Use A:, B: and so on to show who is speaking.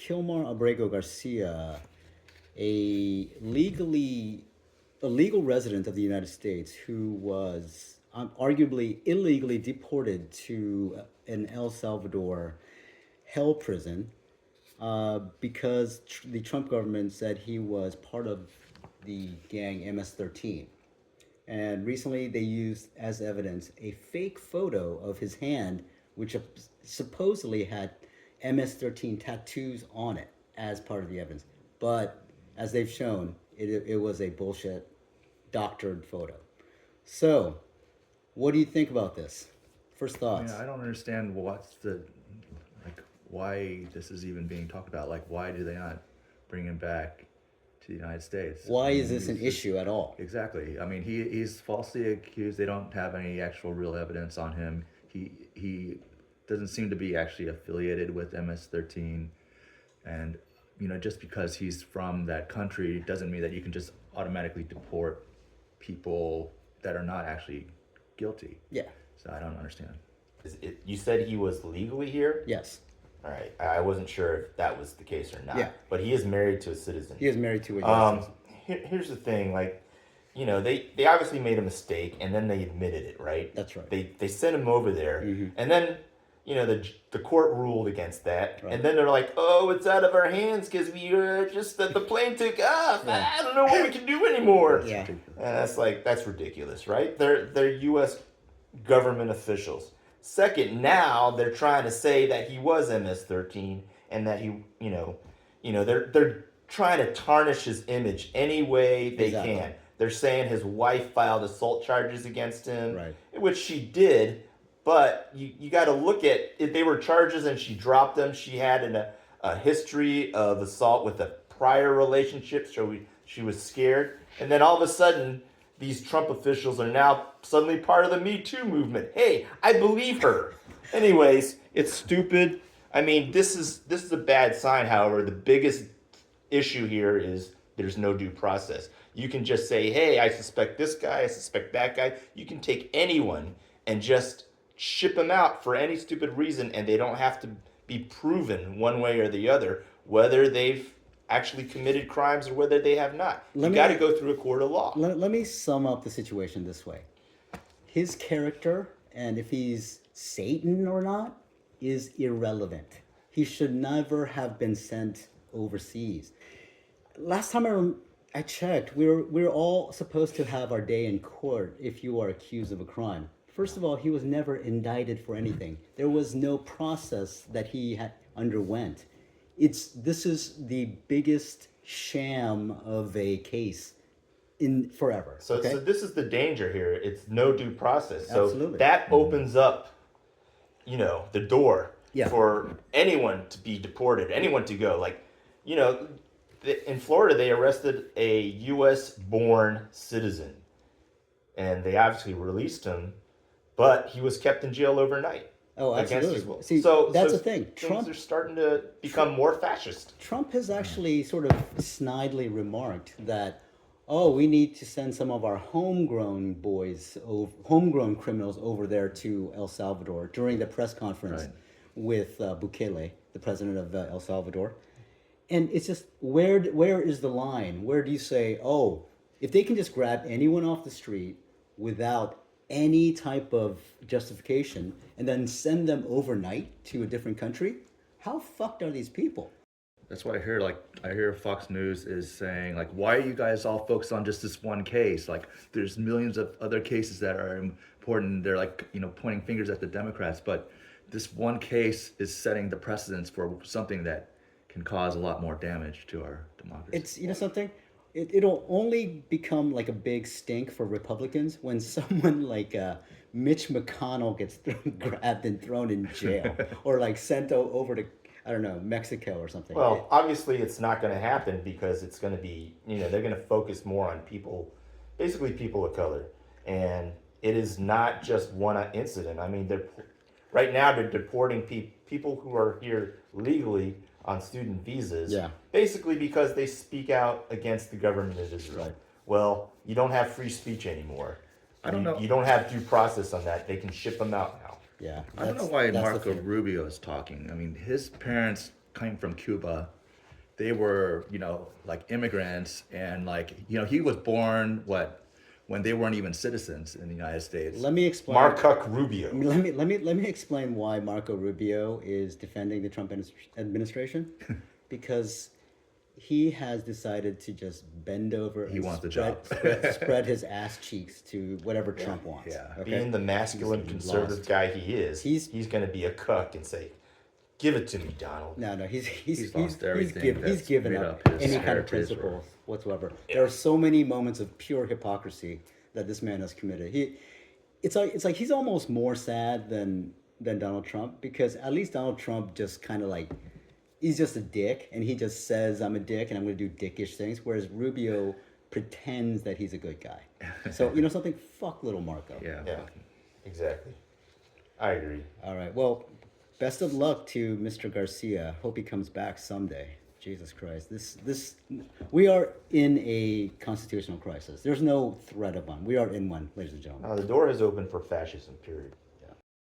A: Kilmar Abrego Garcia, a legal resident of the United States who was arguably illegally deported to an El Salvador hell prison because the Trump government said he was part of the gang MS-13. And recently they used as evidence a fake photo of his hand, which supposedly had MS-13 tattoos on it as part of the evidence. But as they've shown, it was a bullshit doctored photo. So, what do you think about this? First thoughts.
B: I don't understand why this is even being talked about. Like, why do they not bring him back to the United States?
A: Why is this an issue at all?
B: Exactly. I mean, he's falsely accused. They don't have any actual real evidence on him. He doesn't seem to be actually affiliated with MS-13, and just because he's from that country doesn't mean that you can just automatically deport people that are not actually guilty.
A: Yeah.
B: So I don't understand.
C: You said he was legally here?
A: Yes.
C: All right. I wasn't sure if that was the case or not.
A: Yeah.
C: But he is married to a citizen.
A: He is married to a U.S. citizen.
C: Here's the thing, they obviously made a mistake and then they admitted it, right?
A: That's right.
C: They sent him over there, and then the court ruled against that, right. And then they're like, oh, it's out of our hands because we just the plane took off. Yeah. I don't know what we can do anymore.
A: Yeah.
C: And that's ridiculous, right? They're U.S. government officials. Second, now they're trying to say that he was MS-13 and that they're trying to tarnish his image any way they can. They're saying his wife filed assault charges against him,
A: right.
C: Which she did, but you got to look at if they were charges and she dropped them. She had a history of assault with a prior relationship, so she was scared. And then all of a sudden, these Trump officials are now suddenly part of the Me Too movement. Hey, I believe her. Anyways, it's stupid. I mean, this is a bad sign. However, the biggest issue here is there's no due process. You can just say, hey, I suspect this guy, I suspect that guy. You can take anyone and just ship them out for any stupid reason, and they don't have to be proven one way or the other whether they've actually committed crimes or whether they have not. You got to go through a court of law.
A: Let me sum up the situation this way. His character, and if he's Satan or not, is irrelevant. He should never have been sent overseas. Last time I checked, we're all supposed to have our day in court if you are accused of a crime. First of all, he was never indicted for anything. There was no process that he underwent. This is the biggest sham of a case in forever.
C: So this is the danger here. It's no due process. So
A: Absolutely.
C: That opens up, the door for anyone to be deported, anyone to go. In Florida, they arrested a U.S.-born citizen, and they obviously released him, but he was kept in jail overnight.
A: Oh, absolutely.
C: Against his will.
A: See, that's the thing.
C: Trump are starting to become more fascist.
A: Trump has actually sort of snidely remarked that, we need to send some of our homegrown criminals over there to El Salvador during the press conference with Bukele, the president of El Salvador. And it's just, where is the line? Where do you say, if they can just grab anyone off the street without any type of justification and then send them overnight to a different country, how fucked are these people?
B: That's what I hear. I hear Fox News is saying, why are you guys all focused on just this one case? There's millions of other cases that are important. They're pointing fingers at the Democrats, but this one case is setting the precedence for something that can cause a lot more damage to our democracy.
A: It's, something? It'll only become like a big stink for Republicans when someone like Mitch McConnell gets grabbed and thrown in jail or sent over to, I don't know, Mexico or something.
C: Well, obviously it's not going to happen because it's going to be, they're going to focus more on basically people of color. And it is not just one incident. I mean, right now they're deporting people who are here legally on student visas, basically because they speak out against the government of Israel. Right. Well, you don't have free speech anymore. I don't know. You don't have due process on that. They can ship them out now.
A: Yeah.
B: I don't know why Marco Rubio is talking. I mean, his parents came from Cuba. They were, like immigrants, and like, he was born when they weren't even citizens in the United States.
A: Let me explain.
C: Marcuck Rubio.
A: Let me explain why Marco Rubio is defending the Trump administration, because he has decided to just bend over
B: He
A: and
B: wants the job.
A: spread his ass cheeks to whatever Trump wants.
B: Yeah.
A: Okay?
C: Being the masculine
A: He's
C: conservative
A: lost.
C: guy he is,
A: He's-
C: he's going to be a cuck and say, "Give it to me, Donald."
A: No, he's
B: lost everything
A: he's
B: that's
A: given
B: made
A: up
B: up his
A: any kind of
B: heritage or-
A: principle whatsoever. There are so many moments of pure hypocrisy that this man has committed. It's like he's almost more sad than Donald Trump, because at least Donald Trump just kind of like, he's just a dick, and he just says, I'm a dick and I'm going to do dickish things, whereas Rubio pretends that he's a good guy. So, you know something? Fuck little Marco.
B: Yeah.
C: Yeah, exactly. I agree.
A: All right. Well, best of luck to Mr. Garcia. Hope he comes back someday. Jesus Christ. We are in a constitutional crisis. There's no threat of one. We are in one, ladies and gentlemen.
C: The door has opened for fascism, period.